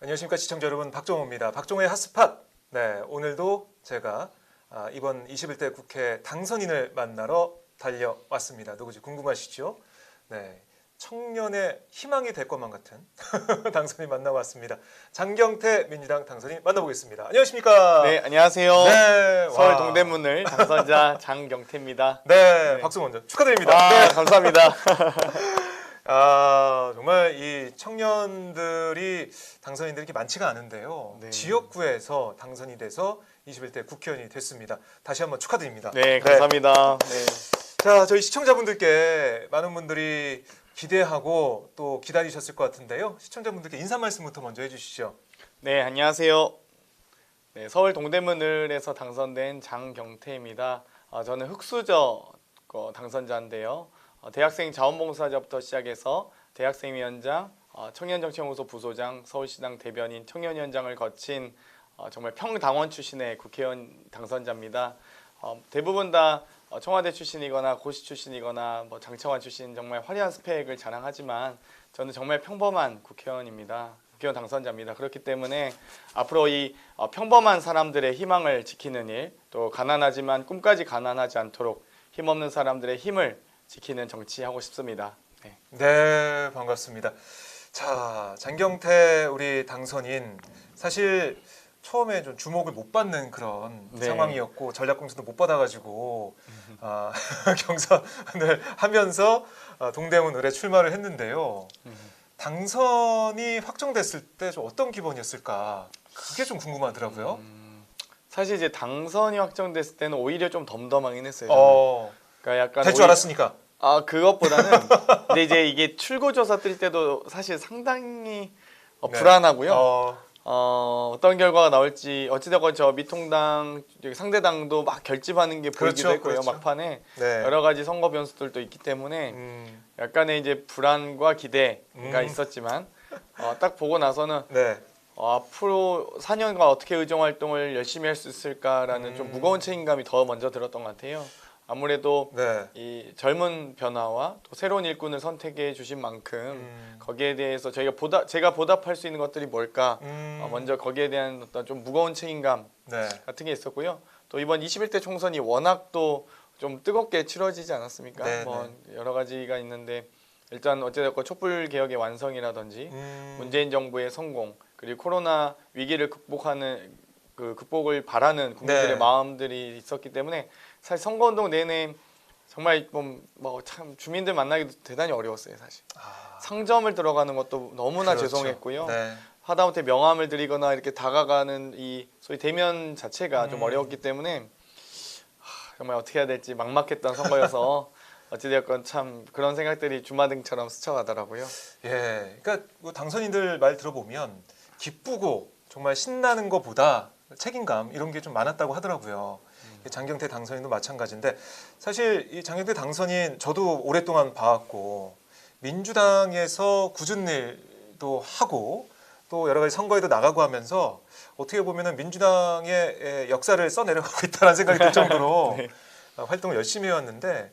안녕하십니까 시청자 여러분, 박종호입니다. 박종호의 핫스팟. 네, 오늘도 제가 이번 21대 국회 당선인을 만나러 달려왔습니다. 누구지 궁금하시죠? 네, 청년의 희망이 될 것만 같은 당선인 만나고 왔습니다. 장경태 민주당 당선인 만나보겠습니다. 안녕하십니까? 네, 안녕하세요. 네, 서울 와. 동대문을 당선자 장경태입니다. 네, 네. 박수 먼저 축하드립니다. 아, 네. 감사합니다. 정말 이 청년들이 당선인들이 이렇게 많지가 않은데요. 네. 지역구에서 당선이 돼서 21대 국회의원이 됐습니다. 다시 한번 축하드립니다. 네, 감사합니다. 네. 자, 저희 시청자분들께 많은 분들이 기대하고 또 기다리셨을 것 같은데요. 시청자분들께 인사 말씀부터 먼저 해주시죠. 네, 안녕하세요. 네, 서울 동대문을에서 당선된 장경태입니다. 저는 흑수저 당선자인데요. 대학생 자원봉사자부터 시작해서 대학생위원장, 청년정치연구소 부소장, 서울시당 대변인, 청년위원장을 거친 정말 평당원 출신의 국회의원 당선자입니다. 대부분 다 청와대 출신이거나 고시 출신이거나 뭐 장차관 출신 정말 화려한 스펙을 자랑하지만 저는 정말 평범한 국회의원입니다. 국회의원 당선자입니다. 그렇기 때문에 앞으로 이 평범한 사람들의 희망을 지키는 일, 또 가난하지만 꿈까지 가난하지 않도록 힘없는 사람들의 힘을 지키는 정치하고 싶습니다. 네. 네, 반갑습니다. 자, 장경태 우리 당선인 사실 처음에 좀 주목을 못 받는 그런 네. 상황이었고 전략공천도 못 받아가지고 경선을 하면서 동대문 을에 출마를 했는데요. 당선이 확정됐을 때 좀 어떤 기분이었을까? 그게 좀 궁금하더라고요. 사실 이제 당선이 확정됐을 때는 오히려 좀 덤덤하긴 했어요. 저는. 그러니까 약간 될 줄 알았으니까. 그것보다는 근데 이제 이게 출구조사 뜰 때도 사실 상당히 네. 불안하고요. 어떤 결과가 나올지 어찌되건 저 미통당 상대당도 막 결집하는 게 보이기도 그렇죠, 했고요. 그렇죠. 막판에 네. 여러 가지 선거 변수들도 있기 때문에 약간의 이제 불안과 기대가 있었지만 딱 보고 나서는 네. 앞으로 4년간 어떻게 의정 활동을 열심히 할 수 있을까라는 좀 무거운 책임감이 더 먼저 들었던 것 같아요. 아무래도 네. 이 젊은 변화와 또 새로운 일꾼을 선택해 주신 만큼 거기에 대해서 제가 보답할 수 있는 것들이 뭘까 먼저 거기에 대한 어떤 좀 무거운 책임감 네. 같은 게 있었고요. 또 이번 21대 총선이 워낙 또 좀 뜨겁게 치러지지 않았습니까? 네, 뭐 여러 가지가 있는데 일단 어찌됐건 촛불 개혁의 완성이라든지 문재인 정부의 성공 그리고 코로나 위기를 극복을 바라는 국민들의 네. 마음들이 있었기 때문에 사실 선거운동 내내 정말 뭐 참 주민들 만나기도 대단히 어려웠어요. 사실 상점을 들어가는 것도 너무나 그렇죠. 죄송했고요. 네. 하다못해 명함을 드리거나 이렇게 다가가는 이 소위 대면 자체가 좀 어려웠기 때문에 정말 어떻게 해야 될지 막막했던 선거여서 어찌되었건 참 그런 생각들이 주마등처럼 스쳐가더라고요. 예, 그러니까 뭐 당선인들 말 들어보면 기쁘고 정말 신나는 것보다 책임감 이런 게 좀 많았다고 하더라고요. 장경태 당선인도 마찬가지인데 사실 이 장경태 당선인 저도 오랫동안 봐왔고 민주당에서 굳은 일도 하고 또 여러 가지 선거에도 나가고 하면서 어떻게 보면은 민주당의 역사를 써내려가고 있다는 생각이 들 정도로 네. 활동을 열심히 해왔는데,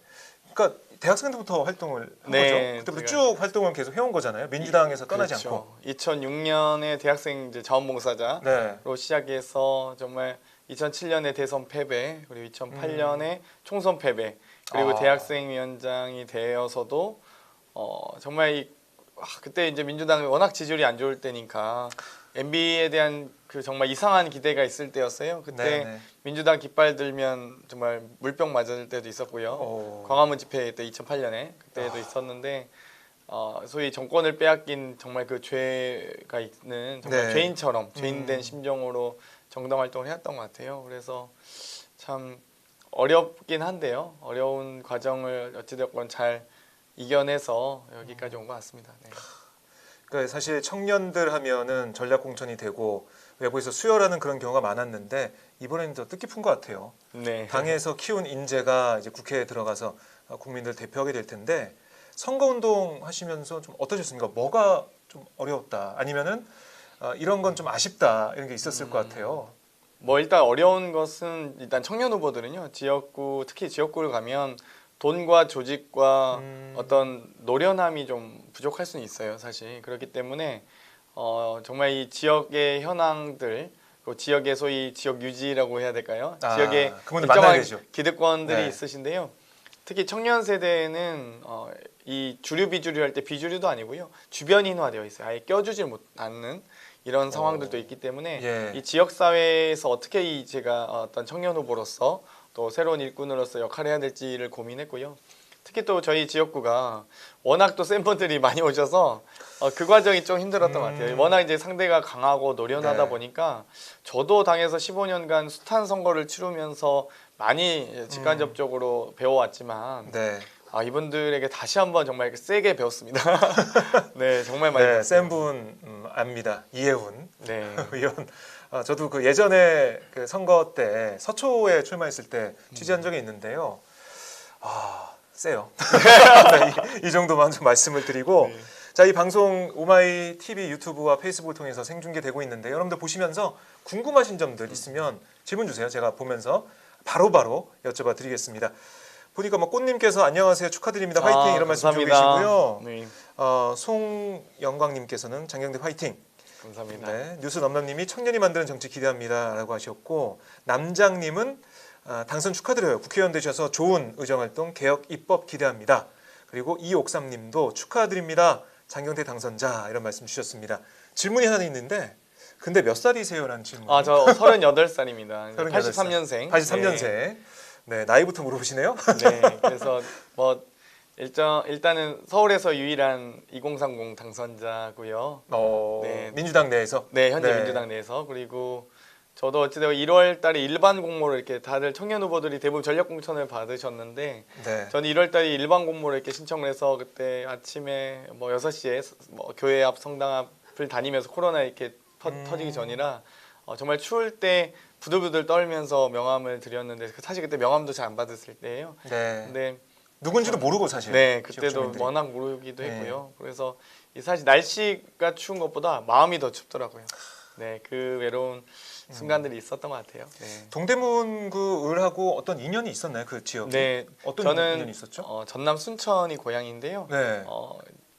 그러니까 대학생 때부터 활동을 한 네, 거죠. 그때부터 제가- 쭉 활동을 계속 해온 거잖아요. 민주당에서 떠나지 않고. 2006년에 대학생 이제 자원봉사자로 네. 시작해서 정말 2007년에 대선 패배 그리고 2008년에 총선 패배 그리고 대학생위원장이 되어서도 정말 그때 이제 민주당이 워낙 지지율이 안 좋을 때니까 MB에 대한 그 정말 이상한 기대가 있을 때였어요. 그때 네. 민주당 깃발 들면 정말 물병 맞을 때도 있었고요. 광화문 집회 때 2008년에 그때도 있었는데 소위 정권을 빼앗긴 정말 그 죄가 있는 정말 네. 죄인처럼 죄인된 심정으로 정당 활동을 해왔던 것 같아요. 그래서 참 어렵긴 한데요. 어려운 과정을 어찌됐건 잘 이겨내서 여기까지 온 것 같습니다. 네. 그러니까 사실 청년들 하면은 전략 공천이 되고 외부에서 수혈하는 그런 경우가 많았는데 이번에는 더 뜻깊은 것 같아요. 네. 당에서 키운 인재가 이제 국회에 들어가서 국민들 대표하게 될 텐데 선거운동 하시면서 좀 어떠셨습니까? 뭐가 좀 어려웠다 아니면은 이런 건 좀 아쉽다 이런 게 있었을 것 같아요. 뭐 일단 어려운 것은 일단 청년 후보들은요. 지역구 특히 지역구를 가면 돈과 조직과 어떤 노련함이 좀 부족할 수는 있어요. 사실 그렇기 때문에 정말 이 지역의 현황들, 그 지역의 소위 지역 유지라고 해야 될까요? 지역에 그분들 만나야 일정한 되죠. 기득권들이 네. 있으신데요. 특히 청년 세대는 이 주류 비주류 할 때 비주류도 아니고요, 주변인화되어 있어요. 아예 껴주질 않는 이런 상황들도 있기 때문에 예. 이 지역 사회에서 어떻게 제가 어떤 청년 후보로서 또 새로운 일꾼으로서 역할을 해야 될지를 고민했고요. 특히 또 저희 지역구가 워낙 또 센 분들이 많이 오셔서 그 과정이 좀 힘들었던 것 같아요. 워낙 이제 상대가 강하고 노련하다 네. 보니까 저도 당에서 15년간 숱한 선거를 치르면서 많이 직간접적으로 배워왔지만 네. 이분들에게 다시 한번 정말 세게 배웠습니다. 네, 정말 많이 네, 배웠어요. 센 분 압니다. 이혜훈 네. 의원. 저도 그 예전에 그 선거 때 서초에 출마했을 때 취재한 적이 있는데요. 세요. 네, 이 정도만 좀 말씀을 드리고, 네. 자, 이 방송 오마이 TV 유튜브와 페이스북을 통해서 생중계되고 있는데 여러분들 보시면서 궁금하신 점들 있으면 질문 주세요. 제가 보면서 바로바로 여쭤봐 드리겠습니다. 보니까 뭐 꽃님께서 안녕하세요, 축하드립니다, 화이팅 이런 말씀 주고 감사합니다. 계시고요. 네, 송영광님께서는 장경대 화이팅. 감사합니다. 네, 뉴스 넘넘님이 청년이 만드는 정치 기대합니다라고 하셨고, 남장님은 당선 축하드려요. 국회의원 되셔서 좋은 의정활동, 개혁, 입법 기대합니다. 그리고 이옥삼님도 축하드립니다. 장경태 당선자 이런 말씀 주셨습니다. 질문이 하나 있는데, 근데 몇 살이세요라는 질문. 저 38살입니다. 38살. 83년생. 83년생. 네, 나이부터 물어보시네요. 네, 그래서 뭐 일단은 서울에서 유일한 2030 당선자고요. 네. 민주당 내에서. 네, 현재 네. 민주당 내에서. 그리고 저도 어찌되고 1월 달에 일반 공모를 이렇게 다들 청년 후보들이 대부분 전력 공천을 받으셨는데, 네. 저는 1월 달에 일반 공모를 이렇게 신청을 해서 그때 아침에 뭐 6시에 뭐 교회 앞 성당 앞을 다니면서 코로나 이렇게 터지기 전이라 정말 추울 때 부들부들 떨면서 명함을 드렸는데, 사실 그때 명함도 잘 안 받았을 때예요. 네. 근데 누군지도 모르고 사실. 네, 지역 그때도 주민들이. 워낙 모르기도 했고요. 그래서 사실 날씨가 추운 것보다 마음이 더 춥더라고요. 네, 그 외로운 순간들이 있었던 것 같아요. 네. 동대문 그 을하고 어떤 인연이 있었나요, 그 지역이? 네, 어떤 저는 인연이 있었죠? 전남 순천이 고향인데요. 네.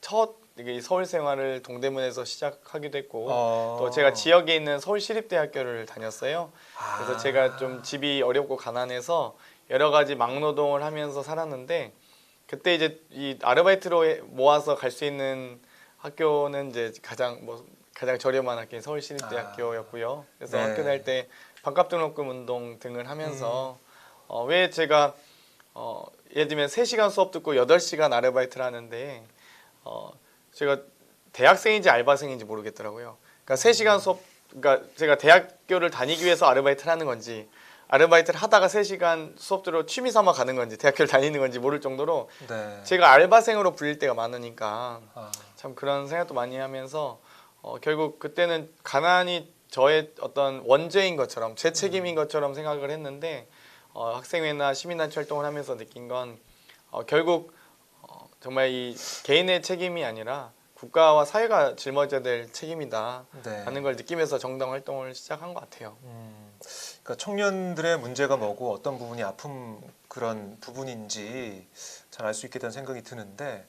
첫 이게 서울 생활을 동대문에서 시작하기도 했고, 또 또 제가 지역에 있는 서울시립대학교를 다녔어요. 그래서 제가 좀 집이 어렵고 가난해서 여러 가지 막노동을 하면서 살았는데, 그때 이제 이 아르바이트로 모아서 갈 수 있는 학교는 이제 가장 저렴한 학교인 서울시립대학교였고요. 그래서 네. 학교 다닐 때 반값 등록금 운동 등을 하면서 왜 제가 예를 들면 3시간 수업 듣고 8시간 아르바이트를 하는데 제가 대학생인지 알바생인지 모르겠더라고요. 그러니까 3시간 수업, 그러니까 제가 대학교를 다니기 위해서 아르바이트를 하는 건지, 아르바이트를 하다가 3시간 수업 들어 취미 삼아 가는 건지, 대학교를 다니는 건지 모를 정도로 네. 제가 알바생으로 불릴 때가 많으니까 아, 참 그런 생각도 많이 하면서 결국 그때는 가난이 저의 어떤 원죄인 것처럼, 제 책임인 것처럼 생각을 했는데, 학생회나 시민단체 활동을 하면서 느낀 건 결국 정말 이 개인의 책임이 아니라 국가와 사회가 짊어져야 될 책임이다 네. 하는 걸 느끼면서 정당 활동을 시작한 것 같아요. 그러니까 청년들의 문제가 뭐고 어떤 부분이 아픔 그런 부분인지 잘 알 수 있겠다는 생각이 드는데,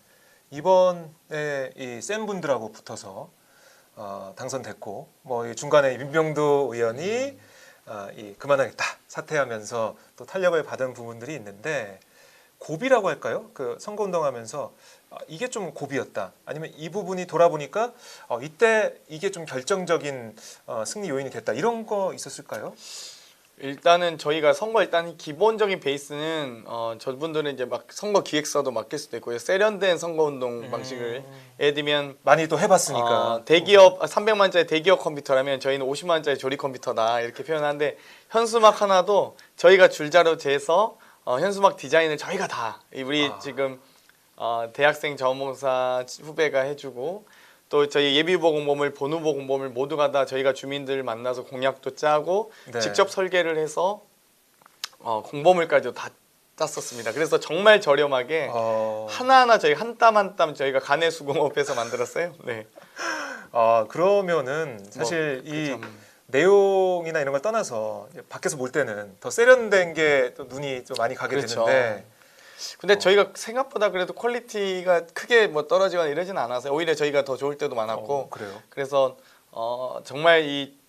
이번에 이 센 분들하고 붙어서 당선됐고, 뭐 이 중간에 민병도 의원이 이 그만하겠다 사퇴하면서 또 탄력을 받은 부분들이 있는데, 고비라고 할까요? 그 선거운동하면서 이게 좀 고비였다. 아니면 이 부분이 돌아보니까 이때 이게 좀 결정적인 승리 요인이 됐다. 이런 거 있었을까요? 일단은 저희가 선거 일단 기본적인 베이스는 저분들은 이제 막 선거 기획서도 맡길 수도 있고요. 세련된 선거운동 방식을, 예를 들면 많이 또 해봤으니까. 대기업 300만짜리 대기업 컴퓨터라면 저희는 50만짜리 조립 컴퓨터다 이렇게 표현하는데, 현수막 하나도 저희가 줄자로 재서 현수막 디자인을 저희가 다 우리 지금 대학생 자원봉사 후배가 해주고, 또 저희 예비후보 공보물, 본후보 공보물 모두가 다 저희가 주민들 만나서 공약도 짜고 네. 직접 설계를 해서 공보물까지도 다 짰었습니다. 그래서 정말 저렴하게 하나하나 저희 한 땀 한 땀 저희가 가내수공업해서 만들었어요. 네. 그러면은 사실 이 점. 내용이나 이런 걸 떠나서 밖에서 볼 때는 더 세련된 게 또 눈이 좀 많이 가게 그렇죠. 되는데, 근데 저희가 생각보다 그래도 퀄리티가 크게 뭐 떨어지거나 이러진 않아서 오히려 저희가 더 좋을 때도 많았고 그래요. 그래서 정말 이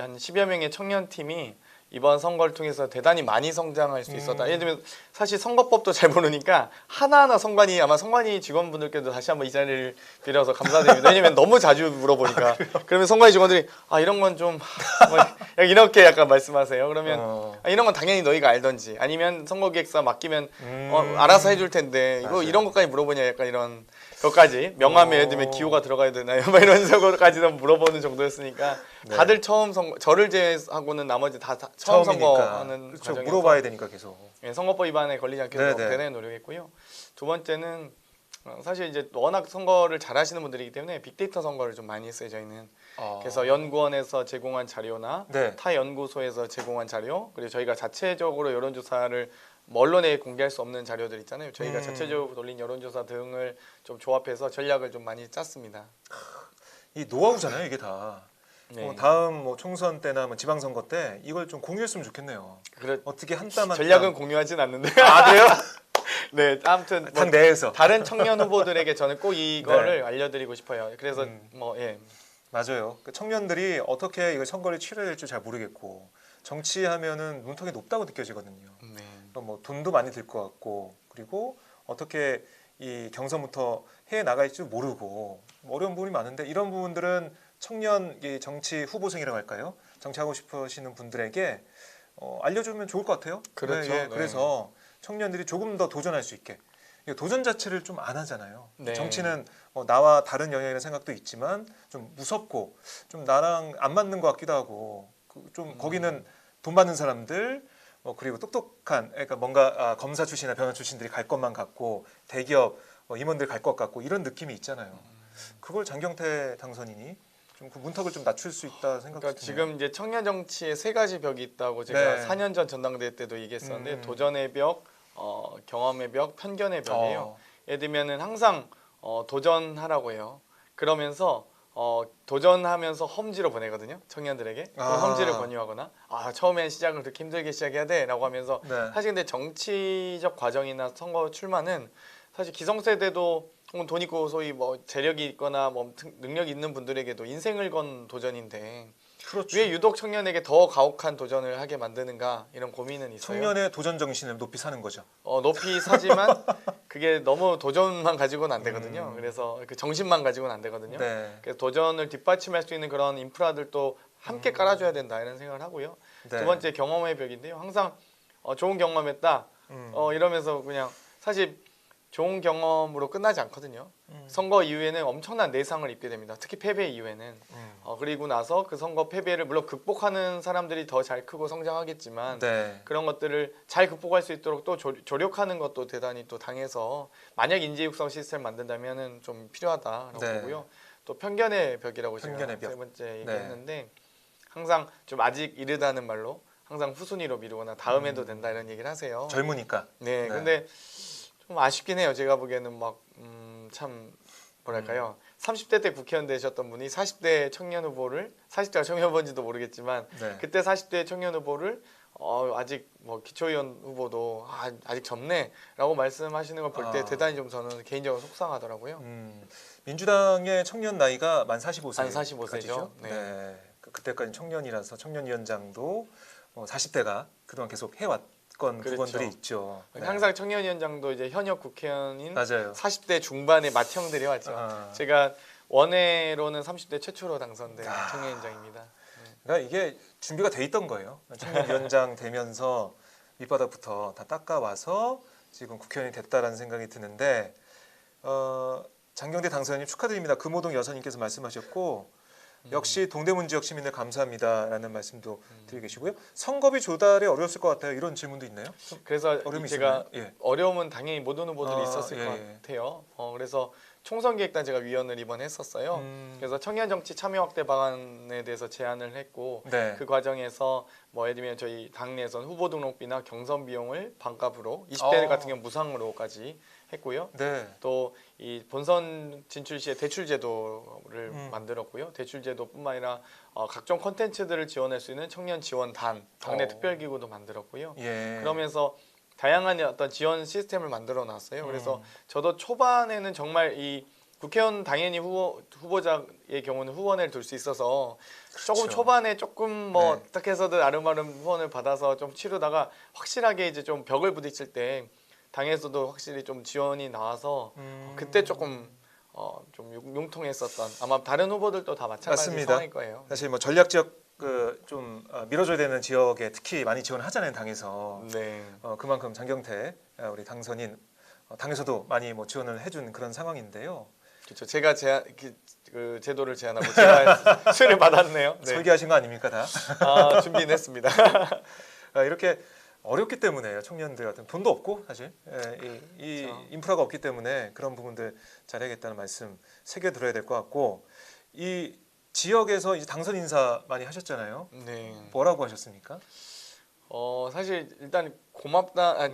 한 10여 명의 청년 팀이 이번 선거를 통해서 대단히 많이 성장할 수 있었다. 예를 들면 사실 선거법도 잘 모르니까 하나하나 아마 선관위 직원분들께도 다시 한번 이 자리를 빌어서 감사드립니다. 왜냐면 너무 자주 물어보니까. 그러면 선관위 직원들이 이런 건 좀 이렇게 약간 말씀하세요. 그러면 이런 건 당연히 너희가 알던지 아니면 선거기획사 맡기면 알아서 해줄 텐데 이거 맞아요. 이런 것까지 물어보냐 약간 이런 것까지 명함에 예를 들면 기호가 들어가야 되나요? 막 이런 식으로까지도 물어보는 정도였으니까 네. 다들 처음 선거 저를 제외하고는 나머지 다 처음 선거하는 그렇죠. 과정에서 물어봐야 되니까 계속. 예, 선거법 위반에 걸리지 않게 네네. 대단히 노력했고요. 두 번째는 사실 이제 워낙 선거를 잘하시는 분들이기 때문에 빅데이터 선거를 좀 많이 했어요 저희는. 그래서 연구원에서 제공한 자료나 네. 타 연구소에서 제공한 자료 그리고 저희가 자체적으로 여론조사를 언론에 공개할 수 없는 자료들 있잖아요. 저희가 자체적으로 돌린 여론조사 등을 좀 조합해서 전략을 좀 많이 짰습니다. 이 노하우잖아요, 이게 다. 네. 다음 뭐 총선 때나 뭐 지방선거 때 이걸 좀 공유했으면 좋겠네요. 어떻게 한 땀 한 전략은 땀. 공유하진 않는데. 그래요? 네, 아무튼 뭐 당 내에서. 다른 청년 후보들에게 저는 꼭 이거를 알려드리고 싶어요. 그래서 맞아요. 그 청년들이 어떻게 이거 선거를 치러야 될지 잘 모르겠고 정치하면은 문턱이 높다고 느껴지거든요. 네. 뭐 돈도 많이 들 것 같고 그리고 어떻게 이 경선부터 해 나갈지 모르고 어려운 부분이 많은데 이런 부분들은 청년 이 정치 후보생이라고 할까요? 정치하고 싶으시는 분들에게 알려주면 좋을 것 같아요. 그렇죠. 네, 네. 그래서 청년들이 조금 더 도전할 수 있게 도전 자체를 좀 안 하잖아요. 네. 정치는 나와 다른 영역이라는 생각도 있지만 좀 무섭고 좀 나랑 안 맞는 것 같기도 하고 좀 거기는 돈 받는 사람들 그리고 똑똑한 그러니까 뭔가 검사 출신이나 변호사 출신들이 갈 것만 같고 대기업 임원들 갈 것 같고 이런 느낌이 있잖아요. 그걸 장경태 당선인이 좀 그 문턱을 좀 낮출 수 있다 생각이 그러니까 드네요. 지금 이제 청년 정치에 세 가지 벽이 있다고 제가 네. 4년 전 전당대회 때도 얘기했었는데 도전의 벽, 경험의 벽, 편견의 벽이에요. 예를 들면은 항상 도전하라고 해요. 그러면서 도전하면서 험지로 보내거든요. 청년들에게 험지를 권유하거나 처음엔 시작을 그렇게 힘들게 시작해야 돼라고 하면서 네. 사실 근데 정치적 과정이나 선거 출마는 사실 기성세대도 혹은 돈 있고 소위 뭐 재력이 있거나 뭐 능력이 있는 분들에게도 인생을 건 도전인데 그렇죠. 왜 유독 청년에게 더 가혹한 도전을 하게 만드는가 이런 고민은 있어요. 청년의 도전 정신을 높이 사는 거죠. 높이 사지만 그게 너무 도전만 가지고는 안 되거든요. 그래서 그 정신만 가지고는 안 되거든요. 네. 그래서 도전을 뒷받침할 수 있는 그런 인프라들도 함께 깔아줘야 된다 이런 생각을 하고요. 네. 두 번째 경험의 벽인데요. 항상 좋은 경험했다 이러면서 그냥 사실 좋은 경험으로 끝나지 않거든요. 선거 이후에는 엄청난 내상을 입게 됩니다. 특히 패배 이후에는. 그리고 나서 그 선거 패배를 물론 극복하는 사람들이 더 잘 크고 성장하겠지만 네. 그런 것들을 잘 극복할 수 있도록 또 조력하는 것도 대단히 또 당해서 만약 인재 육성 시스템 만든다면은 좀 필요하다라고 네. 보고요. 또 편견의 벽이라고 편견의 제가 벽. 세 번째 얘기했는데 항상 좀 아직 이르다는 말로 항상 후순위로 미루거나 다음에도 된다 이런 얘기를 하세요. 젊으니까. 네, 네. 근데 좀 아쉽긴 해요. 제가 보기에는 막 참 뭐랄까요. 30대 때 국회의원 되셨던 분이 40대 청년 후보를 40대가 청년 후보인지도 모르겠지만 네. 그때 40대 청년 후보를 아직 뭐 기초의원 후보도 아직 젊네라고 말씀하시는 걸 볼 때 대단히 좀 저는 개인적으로 속상하더라고요. 민주당의 청년 나이가 만 45세. 만 45세죠. 네. 네. 그때까지 청년이라서 청년위원장도 40대가 그동안 계속 해왔건 그렇죠. 부분들이 있죠. 네. 항상 청년위원장도 이제 현역 국회의원인 맞아요. 40대 중반의 맏형들이 왔죠. 제가 원외로는 30대 최초로 당선된 청년위원장입니다. 그러니까 이게 준비가 돼 있던 거예요. 청년위원장 되면서 밑바닥부터 다 닦아와서 지금 국회의원이 됐다라는 생각이 드는데 장경태 당선인님 축하드립니다. 금호동 여사님께서 말씀하셨고 역시 동대문 지역 시민들 감사합니다라는 말씀도 드리고 계시고요. 선거비 조달에 어려웠을 것 같아요. 이런 질문도 있나요? 그래서 어려움이 제가 있었나요? 예. 어려움은 당연히 모든 후보들이 있었을 예, 것 예. 같아요. 그래서 총선기획단 제가 위원을 이번 했었어요. 그래서 청년정치 참여 확대 방안에 대해서 제안을 했고 네. 그 과정에서 뭐 예를 들면 저희 당내에선 후보 등록비나 경선 비용을 반값으로 20대 같은 경우 무상으로까지 했고요. 네. 또 이 본선 진출 시에 대출 제도를 만들었고요. 대출 제도뿐만 아니라 각종 콘텐츠들을 지원할 수 있는 청년 지원단, 당내 특별기구도 만들었고요. 예. 그러면서 다양한 어떤 지원 시스템을 만들어 놨어요. 그래서 저도 초반에는 정말 이 국회의원 당연히 후보자의 경우는 후원을 둘 수 있어서 조금 그렇죠. 초반에 조금 뭐 네. 어떻게 해서든 아름아름 후원을 받아서 좀 치르다가 확실하게 이제 좀 벽을 부딪힐 때 당에서도 확실히 좀 지원이 나와서 그때 조금 좀 융통했었던 아마 다른 후보들도 다 마찬가지 맞습니다. 상황일 거예요. 사실 뭐 전략 지역 좀 밀어줘야 되는 지역에 특히 많이 지원하잖아요, 당에서. 네. 그만큼 장경태 우리 당선인 당에서도 많이 뭐 지원을 해준 그런 상황인데요. 그렇죠. 제가 그 제도를 제안하고 제가 수혜를 받았네요. 네. 설계하신 거 아닙니까 다? 준비는 했습니다. 이렇게 어렵기 때문에요. 청년들 같은 돈도 없고 사실 이 그렇죠. 인프라가 없기 때문에 그런 부분들 잘해야겠다는 말씀 새겨 들어야 될 것 같고 이 지역에서 이제 당선 인사 많이 하셨잖아요. 네. 뭐라고 하셨습니까? 사실 일단 고맙다.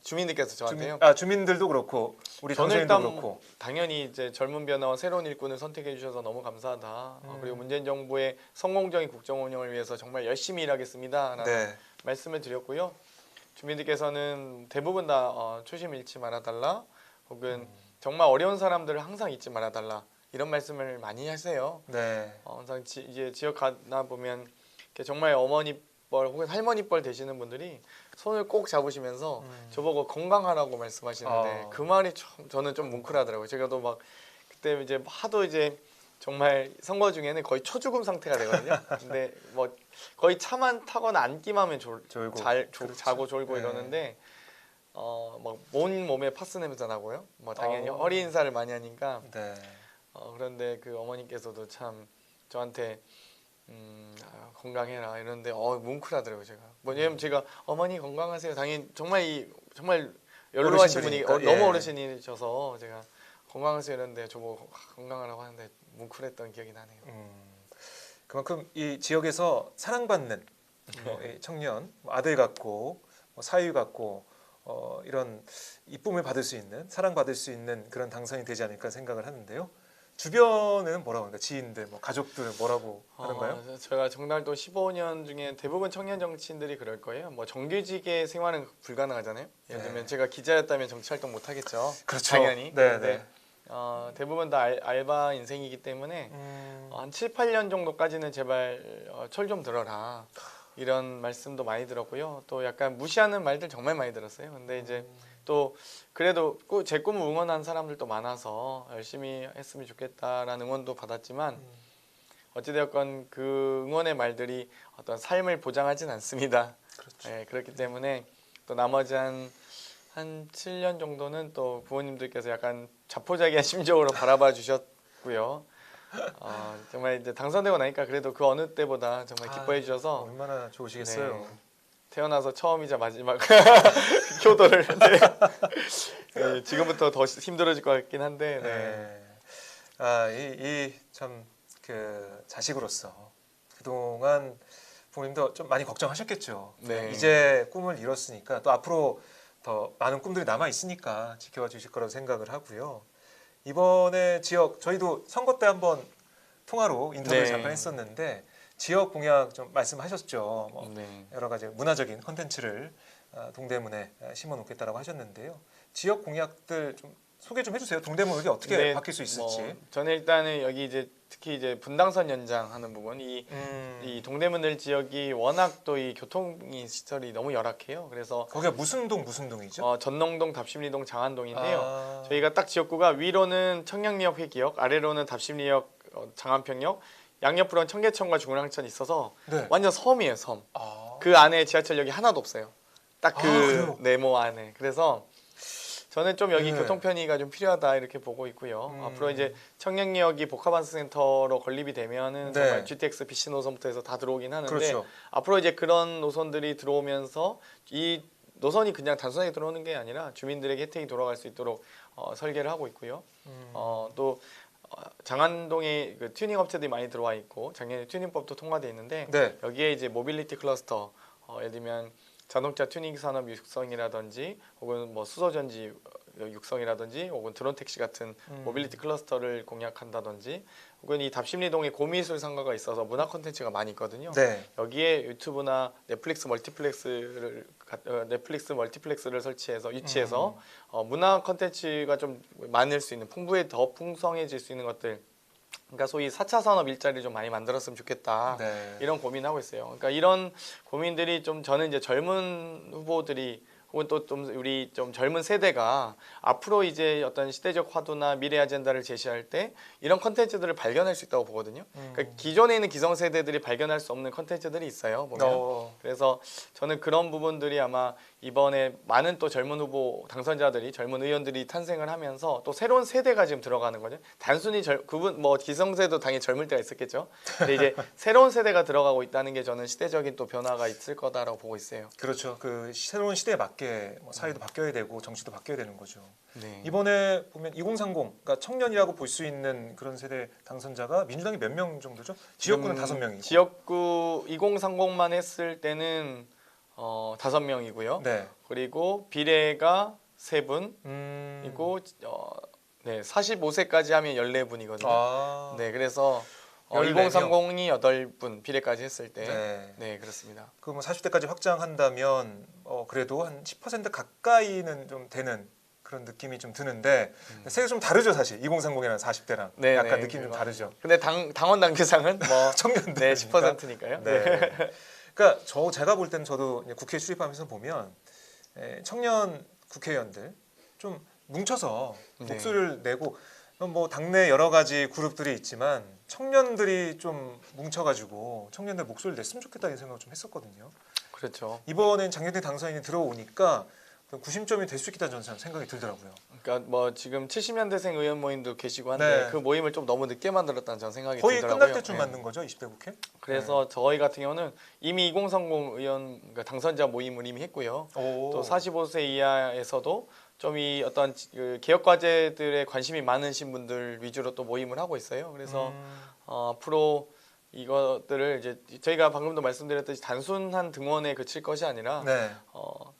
주민들께서 저한테요. 주민들도 그렇고 우리 저는 당선인도 일단 그렇고. 당연히 이제 젊은 변화와 새로운 일꾼을 선택해 주셔서 너무 감사하다. 음. 그리고 문재인 정부의 성공적인 국정 운영을 위해서 정말 열심히 일하겠습니다라는 네. 말씀을 드렸고요. 주민들께서는 대부분 다 초심 잃지 말아달라. 혹은 정말 어려운 사람들을 항상 잊지 말아달라. 이런 말씀을 많이 하세요. 네. 항상 이제 지역 가나 보면 이렇게 정말 어머니 뻘 혹은 할머니 뻘 되시는 분들이 손을 꼭 잡으시면서 저보고 건강하라고 말씀하시는데 그 말이 저는 좀 뭉클하더라고요. 제가 또 막 그때 이제 하도 이제 정말 선거 중에는 거의 초죽음 상태가 되거든요. 근데 뭐 거의 차만 타거나 앉기만 하면 졸고. 자고 졸고 네. 이러는데 막 온 몸에 파스 냄새 나고요. 뭐 당연히 어. 허리 인사를 많이 하니까 네. 그런데 그 어머니께서도 참 저한테 건강해라 이러는데 뭉클하더라고요. 제가 왜냐면 제가 어머니 건강하세요. 당연히 정말 연로하신 분이 어르신들이니까, 너무 예. 어르신이셔서 제가 건강하세요 이러는데 저보고 건강하라고 하는데 뭉클했던 기억이 나네요. 그만큼 이 지역에서 사랑받는 이 청년, 아들 같고 사위 같고 이런 이쁨을 받을 수 있는 사랑받을 수 있는 그런 당선이 되지 않을까 생각을 하는데요. 주변에는 뭐라고 합니까? 지인들, 뭐 가족들은 뭐라고 하는가요? 제가 정달도 15년 중에 대부분 청년 정치인들이 그럴 거예요. 뭐 정규직의 생활은 불가능하잖아요. 예를 들면 네. 제가 기자였다면 정치 활동 못 하겠죠. 그렇죠. 당연히. 네, 근데 네. 대부분 다 알바 인생이기 때문에 한 7, 8년 정도까지는 제발 철 좀 들어라. 이런 말씀도 많이 들었고요. 또 약간 무시하는 말들 정말 많이 들었어요. 근데 이제 또 그래도 제 꿈을 응원한 사람들도 많아서 열심히 했으면 좋겠다라는 응원도 받았지만 어찌되었건 그 응원의 말들이 어떤 삶을 보장하진 않습니다. 그렇죠. 네, 그렇기 때문에 또 나머지 한 7년 정도는 또 부모님들께서 약간 자포자기한 심정으로 바라봐 주셨고요. 정말 이제 당선되고 나니까 그래도 그 어느 때보다 정말 기뻐해 주셔서 얼마나 좋으시겠어요. 네, 태어나서 처음이자 마지막 효도를 네, 지금부터 더 힘들어질 것 같긴 한데 이 참 그 자식으로서 그동안 부모님도 좀 많이 걱정하셨겠죠. 네. 이제 꿈을 이뤘으니까 또 앞으로 더 많은 꿈들이 남아 있으니까 지켜봐 주실 거라고 생각을 하고요. 이번에 지역 저희도 선거 때 한번 통화로 인터뷰를 네. 잠깐 했었는데 지역 공약 좀 말씀하셨죠. 뭐 네. 여러 가지 문화적인 콘텐츠를 동대문에 심어 놓겠다라고 하셨는데요. 지역 공약들 좀 소개 좀 해주세요. 동대문이 어떻게 네, 바뀔 수 있을지. 저는 일단은 여기 이제 특히 이제 분당선 연장하는 부분 이 동대문을 지역이 워낙 또 이 교통이 시설이 너무 열악해요. 그래서 거기가 무슨 동이죠? 전농동, 답심리동, 장안동인데요. 아. 저희가 딱 지역구가 위로는 청량리역 회기역, 아래로는 답심리역, 장안평역, 양옆으로는 청계천과 중랑천이 있어서 네. 완전 섬이에요, 섬. 아. 그 안에 지하철역이 하나도 없어요. 딱 그래요? 그 네모 안에. 그래서 저는 좀 여기 네. 교통 편의가 좀 필요하다 이렇게 보고 있고요. 앞으로 이제 청량리역이 복합환승센터로 건립이 되면은 네. 정말 GTX, BC 노선부터 해서 다 들어오긴 하는데 그렇죠. 앞으로 이제 그런 노선들이 들어오면서 이 노선이 그냥 단순하게 들어오는 게 아니라 주민들에게 혜택이 돌아갈 수 있도록 설계를 하고 있고요. 또 장안동에 그 튜닝 업체들이 많이 들어와 있고 작년에 튜닝법도 통과돼 있는데 네. 여기에 이제 모빌리티 클러스터 예를 들면 자동차 튜닝 산업 육성이라든지 혹은 뭐 수소 전지 육성이라든지 혹은 드론 택시 같은 모빌리티 클러스터를 공략한다든지 혹은 이 답심리동에 고미술 상가가 있어서 문화 콘텐츠가 많이 있거든요. 네. 여기에 유튜브나 넷플릭스 멀티플렉스를 설치해서 유치해서 문화 콘텐츠가 좀 많을 수 있는 더 풍성해질 수 있는 것들. 그러니까 소위 4차 산업 일자리를 좀 많이 만들었으면 좋겠다. 네. 이런 고민하고 있어요. 그러니까 이런 고민들이 좀 저는 이제 젊은 후보들이 혹은 또 좀 우리 좀 젊은 세대가 앞으로 이제 어떤 시대적 화두나 미래 아젠다를 제시할 때 이런 컨텐츠들을 발견할 수 있다고 보거든요. 그러니까 기존에 있는 기성세대들이 발견할 수 없는 컨텐츠들이 있어요. 보면. 그래서 저는 그런 부분들이 아마 이번에 많은 또 젊은 후보 당선자들이 젊은 의원들이 탄생을 하면서 또 새로운 세대가 지금 들어가는 거죠. 단순히 그분 뭐 기성세도 당연히 젊을 때가 있었겠죠. 근데 이제 새로운 세대가 들어가고 있다는 게 저는 시대적인 또 변화가 있을 거다라고 보고 있어요. 그렇죠. 그 새로운 시대에 맞게 뭐 사회도 바뀌어야 되고 정치도 바뀌어야 되는 거죠. 네. 이번에 보면 2030, 그러니까 청년이라고 볼 수 있는 그런 세대 당선자가 민주당이 몇 명 정도죠? 지역구는 5명이고. 지역구 2030만 했을 때는 5명이고요. 네. 그리고 비례가 3분, 그리고 네, 45세까지 하면 14분이거든요. 아. 네, 그래서 14명. 2030이 8분 비례까지 했을 때, 네. 네, 그렇습니다. 그 뭐 40대까지 확장한다면 그래도 한 10% 가까이는 좀 되는 그런 느낌이 좀 드는데 세가 좀 다르죠 사실 2030이랑 40대랑 네, 약간 네, 느낌이 좀 그거. 다르죠. 근데 당원 당규상은 뭐 청년들 네, 10%니까요. 네. 그러니까 제가 볼 때는 저도 이제 국회에 출입하면서 보면 청년 국회의원들 좀 뭉쳐서 네. 목소리를 내고 뭐 당내 여러 가지 그룹들이 있지만 청년들이 좀 뭉쳐가지고 청년들 목소리를 냈으면 좋겠다는 생각을 좀 했었거든요. 그렇죠. 이번엔 장경태 당선인이 들어오니까 구심점이 될 수 있겠다는 저는 생각이 들더라고요. 그러니까 뭐 지금 70년대생 의원 모임도 계시고 한데 네. 그 모임을 좀 너무 늦게 만들었다는 저는 생각이 거의 들더라고요. 끝날 때쯤 네. 만든 거죠, 20대 국회? 그래서 저희 같은 경우는 이미 2030 의원 그러니까 당선자 모임을 이미 했고요. 오. 또 45세 이하에서도 좀 이 어떤 그 개혁 과제들에 관심이 많으신 분들 위주로 또 모임을 하고 있어요. 그래서 앞으로 이것들을 이제 저희가 방금도 말씀드렸듯이 단순한 등원에 그칠 것이 아니라 네.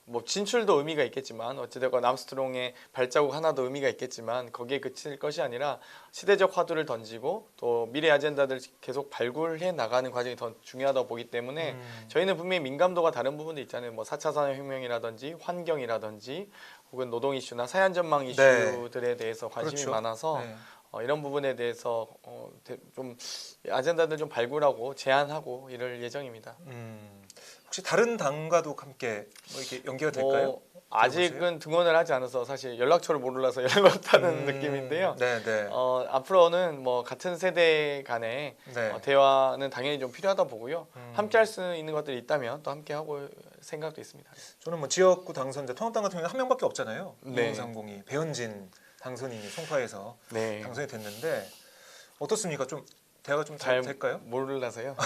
뭐 진출도 의미가 있겠지만 어찌됐건 암스트롱의 발자국 하나도 의미가 있겠지만 거기에 그칠 것이 아니라 시대적 화두를 던지고 또 미래 아젠다들 계속 발굴해 나가는 과정이 더 중요하다고 보기 때문에 저희는 분명히 민감도가 다른 부분도 있잖아요. 뭐 4차 산업혁명이라든지 환경이라든지 혹은 노동 이슈나 사회 안전망 이슈들에 대해서 관심이 그렇죠. 많아서 네. 이런 부분에 대해서 좀 아젠다들 좀 발굴하고 제안하고 이럴 예정입니다. 혹시 다른 당과도 함께 뭐 이렇게 연계가 될까요? 아직은 등원을 하지 않아서 사실 연락처를 몰라서 연락 못하는 느낌인데요. 네, 네. 앞으로는 뭐 같은 세대 간의 네. 대화는 당연히 좀 필요하다 보고요. 함께 할 수 있는 것들이 있다면 또 함께 하고 생각도 있습니다. 저는 뭐 지역구 당선자 통합당 같은 경우는 한 명밖에 없잖아요. 네. 2030이 배현진 당선인이 송파에서 네. 당선이 됐는데 어떻습니까? 좀 대화가 좀 잘 될까요? 모르라서요.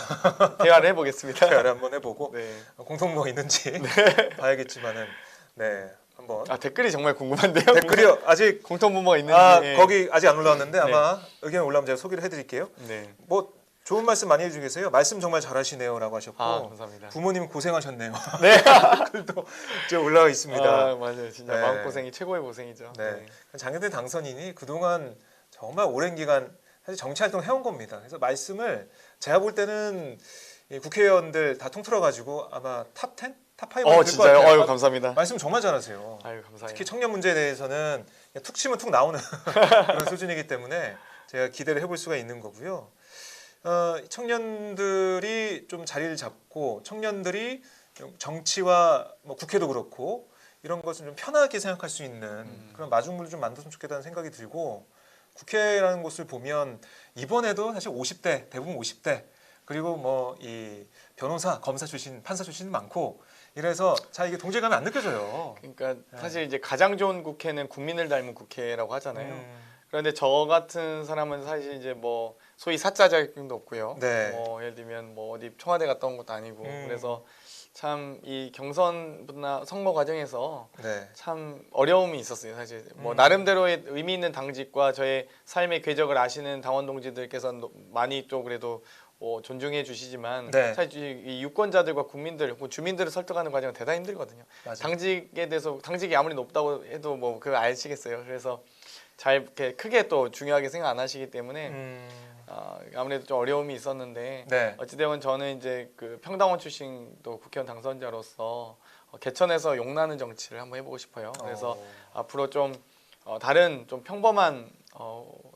대화를 해보겠습니다. 대화를 한번 해보고 네. 공통점이 있는지 봐야겠지만은 네 한번 댓글이 정말 궁금한데요. 댓글이요 아직 공통분모가 있는지. 예. 거기 아직 안 올라왔는데 아마 의견 올라오면 제가 소개를 해드릴게요. 네. 뭐 좋은 말씀 많이 해주고 계세요. 말씀 정말 잘하시네요라고 하셨고 감사합니다. 부모님 고생하셨네요. 네. 글도 이제 올라와 있습니다. 맞아요. 진짜 네. 마음고생이 최고의 고생이죠. 네. 장경태 당선인이 그동안 정말 오랜 기간 사실 정치 활동 해온 겁니다. 그래서 말씀을 제가 볼 때는 이 국회의원들 다 통틀어 가지고 아마 탑 10, 탑 5를 될것 진짜요? 같아요. 감사합니다. 말씀 정말 잘하세요. 아유, 감사해요. 특히 청년 문제에 대해서는 그냥 툭 치면 툭 나오는 그런 수준이기 때문에 제가 기대를 해볼 수가 있는 거고요. 청년들이 좀 자리를 잡고 청년들이 좀 정치와 뭐 국회도 그렇고 이런 것을 좀 편하게 생각할 수 있는 그런 마중물을 좀 만들었으면 좋겠다는 생각이 들고 국회라는 곳을 보면 이번에도 사실 50대 대부분 50대 그리고 뭐 이 변호사, 검사 출신, 판사 출신이 많고 이래서 자 이게 동질감이 안 느껴져요. 그러니까 사실 이제 가장 좋은 국회는 국민을 닮은 국회라고 하잖아요. 음. 그런데 저 같은 사람은 사실 이제 뭐 소위 사자 자격증도 없고요. 네. 뭐 예를 들면 뭐 어디 청와대 갔다 온 것도 아니고 그래서 참 이 경선이나 선거 과정에서 네. 참 어려움이 있었어요. 사실 뭐 나름대로의 의미 있는 당직과 저의 삶의 궤적을 아시는 당원 동지들께서 많이 또 그래도 뭐 존중해 주시지만 네. 사실 이 유권자들과 국민들, 주민들을 설득하는 과정은 대단히 힘들거든요. 맞아요. 당직에 대해서 당직이 아무리 높다고 해도 뭐 그거 아시겠어요. 그래서 잘 이렇게 크게 또 중요하게 생각 안 하시기 때문에 아무래도 좀 어려움이 있었는데 네. 어찌되건 저는 이제 그 평당원 출신 또 국회의원 당선자로서 개천에서 용나는 정치를 한번 해보고 싶어요. 그래서 앞으로 좀 다른 좀 평범한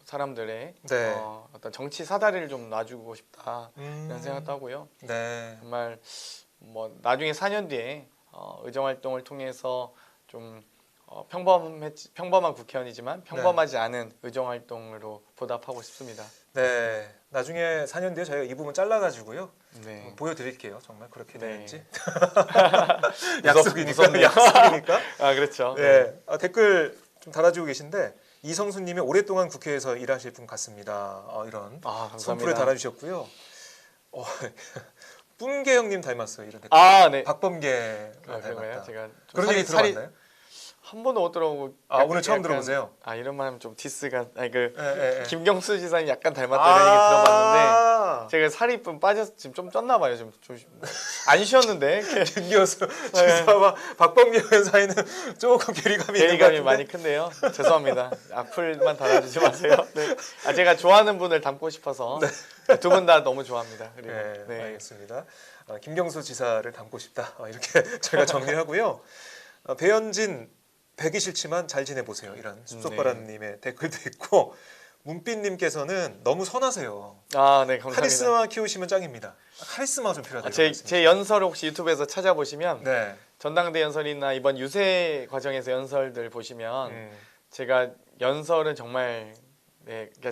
사람들의 네. 어떤 정치 사다리를 좀 놔주고 싶다 이런 생각도 하고요. 네. 정말 뭐 나중에 4년 뒤에 의정 활동을 통해서 좀 평범한 국회의원이지만 평범하지 않은 의정 활동으로 보답하고 싶습니다. 네. 나중에 4년 뒤에 저희가 이 부분 잘라가지고요. 네. 보여드릴게요. 정말 그렇게 네. 되는지. 약속이니까. 무섭네요. 약속이니까. 아 그렇죠. 네. 댓글 좀 달아주고 계신데 이성수님이 오랫동안 국회에서 일하실 분 같습니다. 이런 감사합니다. 선풀을 달아주셨고요. 뿜개 형님 닮았어요. 이런 댓글. 네. 박범계 그런가요? 닮았다. 제가 좀 그런 얘기 들어봤나요? 한 번도 못 들어보고 오늘 처음 들어보세요? 이런 말 하면 좀 디스가 김경수 지사님 약간 닮았다 이런 얘기 들어봤는데 제가 살이 좀 빠져서 지금 좀 쪘나 봐요. 좀 안 쉬었는데 김교수 지사와 박범계 형 사이는 조금 괴리감이 있는 것 괴리감이 같은데. 많이 큰데요. 죄송합니다. 악플만 달아주지 마세요. 네. 제가 좋아하는 분을 닮고 싶어서 두 분 다 너무 좋아합니다. 그리고 네, 알겠습니다. 김경수 지사를 닮고 싶다. 이렇게 저희가 정리하고요. 배현진 배기 싫지만 잘 지내보세요. 이런 숲속바람님의 댓글도 있고 문빛님께서는 너무 선하세요. 네, 감사합니다. 카리스마 키우시면 짱입니다. 카리스마가 좀 필요하다고 제 연설을 혹시 유튜브에서 찾아보시면 네. 전당대 연설이나 이번 유세 과정에서 연설들 보시면 제가 연설은 정말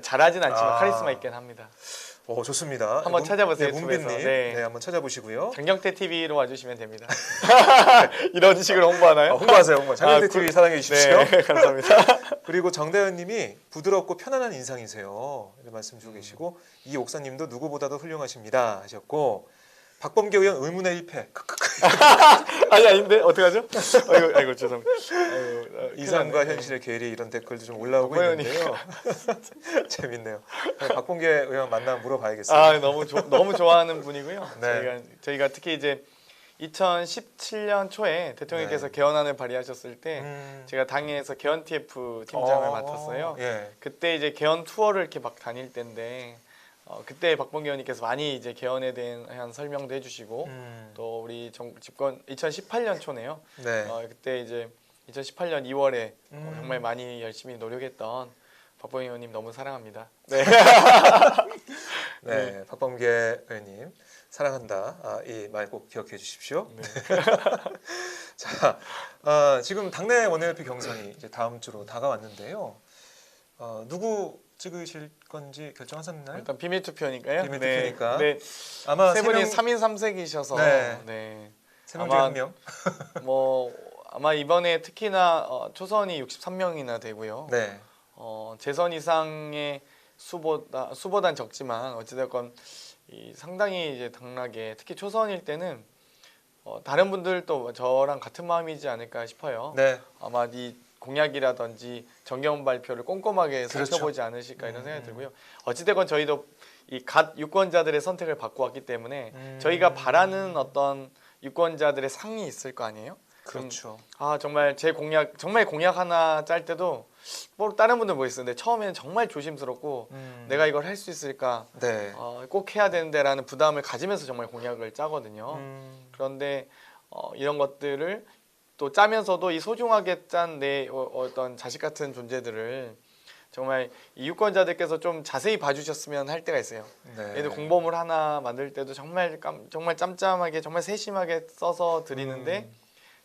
잘하진 않지만 카리스마 있긴 합니다. 좋습니다. 한번 찾아보세요, 유튜브에서. 문빛님. 네. 한번 찾아보시고요. 장경태 TV로 와주시면 됩니다. 이런 식으로 홍보하나요? 홍보하세요. 장경태 TV 사랑해 주십시오. 네, 감사합니다. 그리고 정다현님이 부드럽고 편안한 인상이세요. 이런 말씀 주고 계시고 이옥사님도 누구보다도 훌륭하십니다 하셨고 박범계 의원 의문의 1패. 아닌데 어떡하죠? 아이고 죄송합니다. 이상과 현실의 괴리 이런 댓글도 좀 올라오고 있는데요. 재밌네요. 박범계 의원 만나면 물어봐야겠어요. 너무 좋아하는 분이고요. 네. 저희가 특히 이제 2017년 초에 대통령께서 개헌안을 발의하셨을 때 제가 당에서 개헌 TF 팀장을 맡았어요. 그때 이제 개헌 투어를 이렇게 막 다닐 때인데 그때 박범계 의원님께서 많이 이제 개헌에 대한 설명도 해주시고 또 우리 집권 2018년 초네요. 그때 이제 2018년 2월에 정말 많이 열심히 노력했던 박범계 의원님 너무 사랑합니다. 네, 박범계 의원님 사랑한다. 이 말 꼭 기억해 주십시오. 네. 자, 지금 당내 원내대표 경선이 이제 다음 주로 다가왔는데요. 누구 찍으실 건지 결정하셨나요? 일단 비밀 투표니까요. 비밀 투표니까. 네. 아마 세 분이 3인 3색이셔서 세 명 중에 한 명. 아마 이번에 특히나 초선이 63명이나 되고요. 재선 이상의 수보단 적지만 어찌됐건 상당히 이제 당락에 특히 초선일 때는 다른 분들도 저랑 같은 마음이지 않을까 싶어요. 아마 이 공약이라든지 정경 발표를 꼼꼼하게 살펴보지 않으실까 이런 생각이 들고요. 어찌됐건 저희도 이 갓 유권자들의 선택을 받고 왔기 때문에 저희가 바라는 어떤 유권자들의 상이 있을 거 아니에요? 그렇죠. 정말 제 공약 하나 짤 때도 뭐 다른 분들 뭐 있었는데 처음에는 정말 조심스럽고 내가 이걸 할 수 있을까? 꼭 해야 되는데라는 부담을 가지면서 정말 공약을 짜거든요. 그런데 이런 것들을 또 짜면서도 이 소중하게 짠 내 어떤 자식 같은 존재들을 정말 이 유권자들께서 좀 자세히 봐주셨으면 할 때가 있어요. 얘들 공보물 하나 만들 때도 정말 짬짬하게 정말 세심하게 써서 드리는데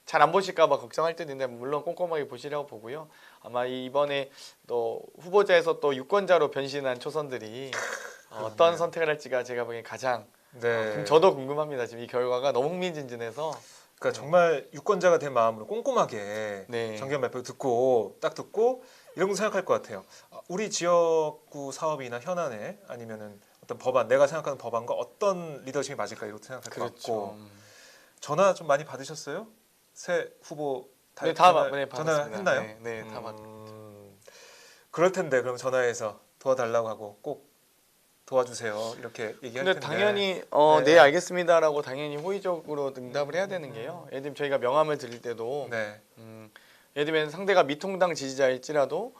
잘 안 보실까 봐 걱정할 때도 있는데 물론 꼼꼼하게 보시려고 보고요. 아마 이번에 또 후보자에서 또 유권자로 변신한 초선들이 어떤 선택을 할지가 제가 보기엔 가장 저도 궁금합니다. 지금 이 결과가 너무 흥미진진해서 그러니까 정말 유권자가 된 마음으로 꼼꼼하게 정견 발표 듣고 이런 거 생각할 것 같아요. 우리 지역구 사업이나 현안에 아니면은 어떤 법안, 내가 생각하는 법안과 어떤 리더십이 맞을까 이렇게 생각할 것 같고. 전화 좀 많이 받으셨어요? 새 후보 전화했나요? 다 받. 그럴 텐데 그럼 전화해서 도와달라고 하고 꼭 도와주세요. 이렇게 얘기할 근데 텐데. 당연히 네. 네 알겠습니다라고 당연히 호의적으로 응답을 해야 되는 게요. 예를 들면 저희가 명함을 드릴 때도 네. 예를 들면 상대가 미통당 지지자일지라도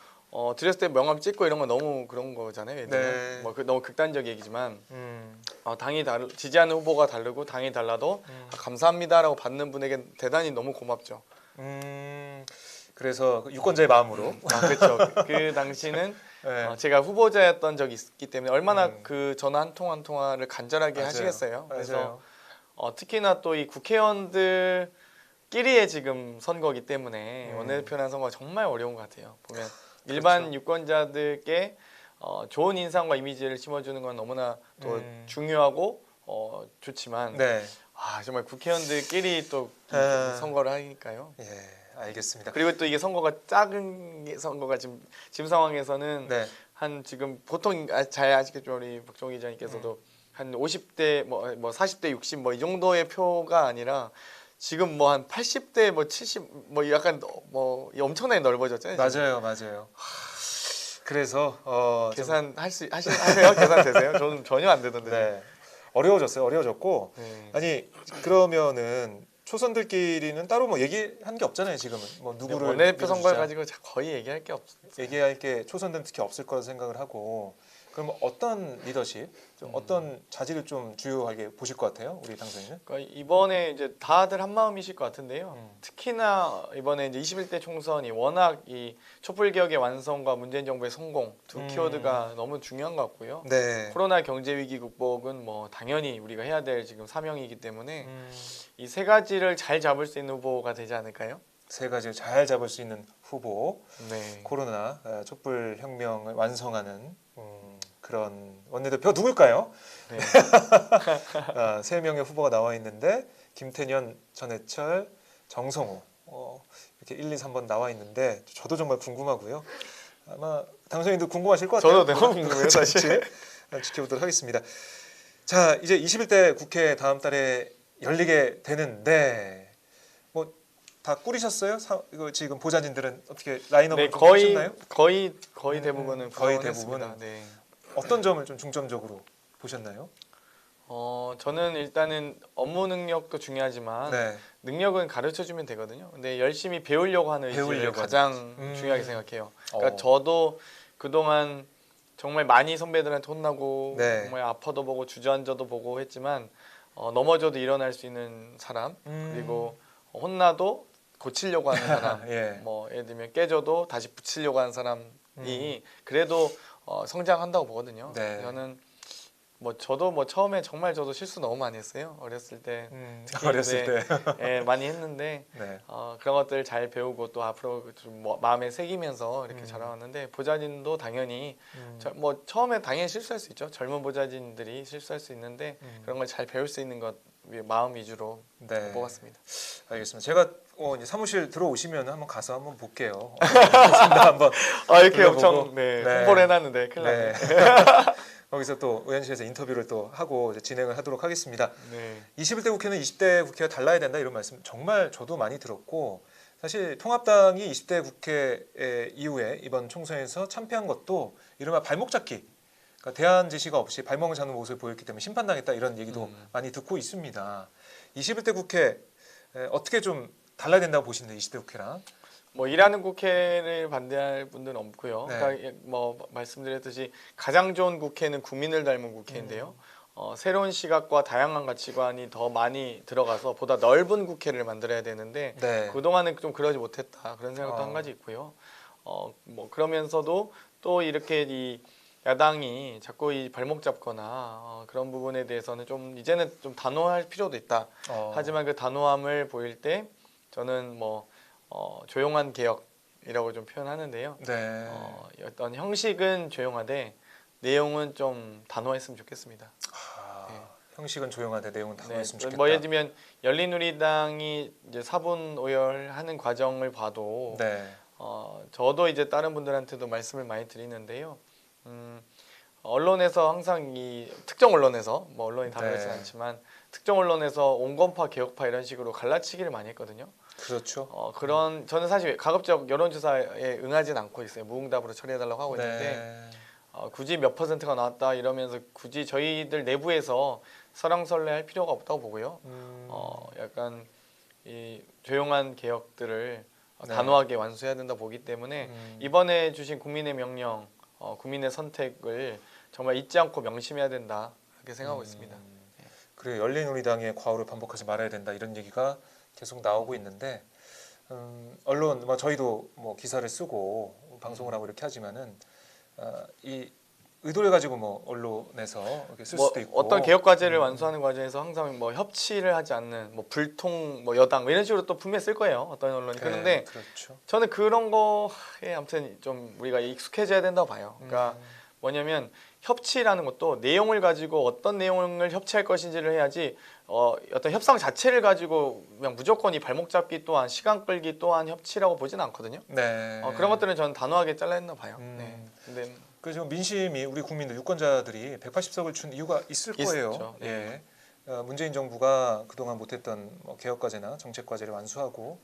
드렸을 때 명함 찍고 이런 건 너무 그런 거잖아요. 예를 들면 네. 뭐 너무 극단적 얘기지만 음. 당이 지지하는 후보가 다르고 당이 달라도 감사합니다라고 받는 분에게 대단히 너무 고맙죠. 그래서 그 유권자의 마음으로. 그렇죠. 그 당시는 네. 제가 후보자였던 적이 있기 때문에 얼마나 음. 그 전화 한 통 한 통화를 간절하게 맞아요. 하시겠어요. 그래서 맞아요. 특히나 또 이 국회의원들끼리의 지금 선거기 때문에 원내대표라는 선거가 정말 어려운 것 같아요. 보면 일반 그렇죠. 유권자들께 좋은 인상과 이미지를 심어주는 건 너무나 또 중요하고 좋지만 네. 정말 국회의원들끼리 또 선거를 하니까요. 예, 알겠습니다. 그리고 또 이게 선거가 작은 선거가 지금 상황에서는 네. 한 지금 보통 잘 아시겠죠 우리 박종희 기자님께서도 한 50대 뭐 40대 60 뭐 이 정도의 표가 아니라 지금 뭐 한 80대 뭐 70 뭐 약간 뭐 엄청나게 넓어졌잖아요. 지금. 맞아요. 그래서 계산 하세요? 계산 되세요? 저는 전혀 안 되던데. 네. 어려워졌고 네. 아니 그러면은 초선들끼리는 따로 뭐 얘기한 게 없잖아요. 지금은 뭐 누구를 원내대표 선거를 밀어주자. 가지고 거의 얘기할 게 없어요. 얘기할 게 초선들은 특히 없을 거라 생각을 하고 그럼 어떤 리더십, 좀 어떤 자질을 좀 주요하게 보실 것 같아요, 우리 당선인은? 그러니까 이번에 이제 다들 한 마음이실 것 같은데요. 특히나 이번에 이제 21대 총선이 워낙 이 촛불 개혁의 완성과 문재인 정부의 성공 두 키워드가 너무 중요한 것 같고요. 네. 코로나 경제 위기 극복은 뭐 당연히 우리가 해야 될 지금 사명이기 때문에 이 세 가지를 잘 잡을 수 있는 후보가 되지 않을까요? 세 가지를 잘 잡을 수 있는 후보, 네. 코로나 촛불 혁명을 완성하는 그런 원내대표 누굴까요? 네. 세 명의 후보가 나와 있는데 김태년, 전해철, 정성호 이렇게 1, 2, 3번 나와 있는데 저도 정말 궁금하고요. 아마 당선인도 궁금하실 것 같아요. 저도 너무 궁금해요, 사실. 지켜보도록 하겠습니다. 자, 이제 21대 국회 다음 달에 열리게 되는데 뭐 다 꾸리셨어요? 이거 지금 보좌진들은 어떻게 라인업을 네, 좀 하셨나요? 거의 대부분은 거의 구성을 대부분. 했습니다. 네. 어떤 점을 좀 중점적으로 보셨나요? 저는 일단은 업무 능력도 중요하지만 네. 능력은 가르쳐 주면 되거든요. 근데 열심히 배우려고 하는 의지를 배우려고 가장 하는 중요하게 생각해요. 그러니까 어. 저도 그동안 정말 많이 선배들한테 혼나고 네. 정말 아파도 보고 주저앉아도 보고 했지만 넘어져도 일어날 수 있는 사람 그리고 혼나도 고치려고 하는 사람 예. 뭐 예를 들면 깨져도 다시 붙이려고 하는 사람이 그래도 성장한다고 보거든요. 네. 저는 저도 처음에 정말 저도 실수 너무 많이 했어요. 어렸을 때 특히 어렸을 때. 예, 많이 했는데 네. 그런 것들 잘 배우고 또 앞으로 좀 마음에 새기면서 이렇게 자라왔는데 보좌진도 당연히 처음에 당연히 실수할 수 있죠. 젊은 보좌진들이 실수할 수 있는데 그런 걸 잘 배울 수 있는 것 마음 위주로 네. 뽑았습니다. 알겠습니다. 제가 이제 사무실 들어오시면 한번 가서 한번 볼게요. 한번 이렇게 불러보고. 엄청 네. 홍보를 해놨는데 큰일 났네. 거기서 또 의원실에서 인터뷰를 또 하고 이제 진행을 하도록 하겠습니다. 네. 21대 국회는 20대 국회와 달라야 된다 이런 말씀 정말 저도 많이 들었고 사실 통합당이 20대 국회 이후에 이번 총선에서 참패한 것도 이른바 발목 잡기 그러니까 대안 제시가 없이 발목을 잡는 모습을 보였기 때문에 심판당했다 이런 얘기도 많이 듣고 있습니다. 21대 국회 어떻게 좀 달라야 된다고 보시는데 20대 국회랑 일하는 국회를 반대할 분들은 없고요. 네. 그러니까 말씀드렸듯이 가장 좋은 국회는 국민을 닮은 국회인데요. 새로운 시각과 다양한 가치관이 더 많이 들어가서 보다 넓은 국회를 만들어야 되는데 네. 그동안은 좀 그러지 못했다 그런 생각도 한 가지 있고요. 그러면서도 또 이렇게 이 야당이 자꾸 이 발목 잡거나 그런 부분에 대해서는 좀 이제는 좀 단호할 필요도 있다. 하지만 그 단호함을 보일 때 저는 조용한 개혁이라고 좀 표현하는데요. 네. 어떤 형식은 조용하되 내용은 좀 단호했으면 좋겠습니다. 네. 형식은 조용하되 내용은 단호했으면 좋겠다. 예를 들면 열린우리당이 이제 사분 오열하는 과정을 봐도 네. 저도 이제 다른 분들한테도 말씀을 많이 드리는데요. 언론에서 항상 이 특정 언론에서 언론이 다 그렇진 않지만 특정 언론에서 온건파 개혁파 이런 식으로 갈라치기를 많이 했거든요. 그렇죠. 저는 사실 가급적 여론조사에 응하진 않고 있어요. 무응답으로 처리해달라고 하고 있는데 굳이 몇 퍼센트가 나왔다 이러면서 굳이 저희들 내부에서 설왕설래할 필요가 없다고 보고요. 약간 이 조용한 개혁들을 네. 단호하게 완수해야 된다 보기 때문에 이번에 주신 국민의 명령, 국민의 선택을 정말 잊지 않고 명심해야 된다 이렇게 생각하고 있습니다. 그리고 열린우리당의 과오를 반복하지 말아야 된다 이런 얘기가 계속 나오고 있는데 언론 뭐 저희도 뭐 기사를 쓰고 방송을 하고 이렇게 하지만은 이 의도를 가지고 뭐 언론에서 이렇게 쓸 수도 있고 어떤 개혁 과제를 완수하는 과정에서 항상 뭐 협치를 하지 않는 뭐 불통 뭐 여당 뭐 이런 식으로 또 분명히 쓸 거예요. 어떤 언론이. 그런데 그렇죠. 저는 그런 거에 아무튼 좀 우리가 익숙해져야 된다고 봐요. 그러니까 뭐냐면 협치라는 것도 내용을 가지고 어떤 내용을 협치할 것인지를 해야지 어떤 협상 자체를 가지고 그냥 무조건 이 발목 잡기 또한 시간 끌기 또한 협치라고 보지는 않거든요. 네. 그런 것들은 저는 단호하게 잘라냈나 봐요. 네. 근데 그래서 민심이 우리 국민들 유권자들이 180석을 준 이유가 있을 거예요. 있죠. 네. 예. 문재인 정부가 그동안 못했던 뭐 개혁 과제나 정책 과제를 완수하고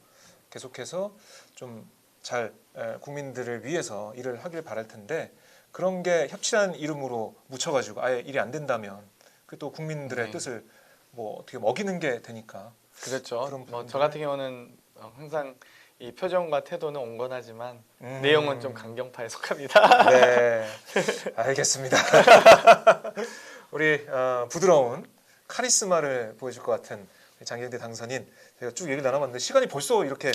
계속해서 좀 잘 국민들을 위해서 일을 하길 바랄 텐데 그런 게 협치라는 이름으로 묻혀가지고 아예 일이 안 된다면 그 또 국민들의 뜻을 뭐 어떻게 먹이는 게 되니까. 그렇죠. 그런 뭐 저 같은 경우는 항상 이 표정과 태도는 온건하지만 내용은 좀 강경파에 속합니다. 네, 알겠습니다. 우리 부드러운 카리스마를 보여줄 것 같은 장경태 당선인 제가 쭉 얘기를 나눠봤는데 시간이 벌써 이렇게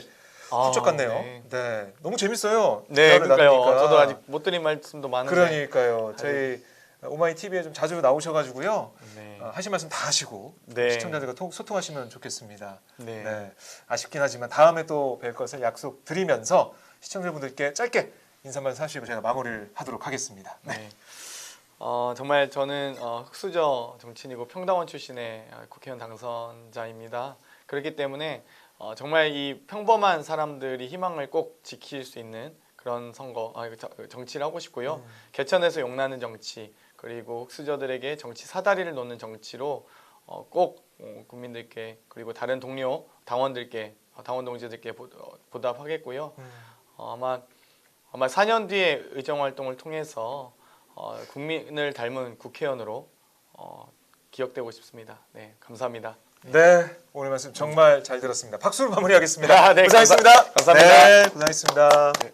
훌쩍 갔네요. 네, 너무 재밌어요. 네, 대화를 그러니까요. 나누니까. 저도 아직 못 드린 말씀도 많은데. 그러니까요. 저희 오마이 TV에 좀 자주 나오셔가지고요. 네. 하실 말씀 다 하시고 네. 시청자들과 소통하시면 좋겠습니다. 네. 네, 아쉽긴 하지만 다음에 또 뵐 것을 약속드리면서 시청자분들께 짧게 인사 말씀 하시고 제가 마무리를 하도록 하겠습니다. 네. 정말 저는 흑수저 정치인이고 평당원 출신의 국회의원 당선자입니다. 그렇기 때문에 정말 이 평범한 사람들이 희망을 꼭 지킬 수 있는 그런 선거, 정치를 하고 싶고요. 개천에서 용나는 정치, 그리고 흑수저들에게 정치 사다리를 놓는 정치로 꼭 국민들께 그리고 다른 동료 당원들께 당원 동지들께 보답하겠고요. 아마 4년 뒤에 의정 활동을 통해서 국민을 닮은 국회의원으로 기억되고 싶습니다. 네, 감사합니다. 네, 오늘 말씀 정말 잘 들었습니다. 박수로 마무리하겠습니다. 네, 고생하셨습니다. 감사합니다. 네, 고생하셨습니다. 네.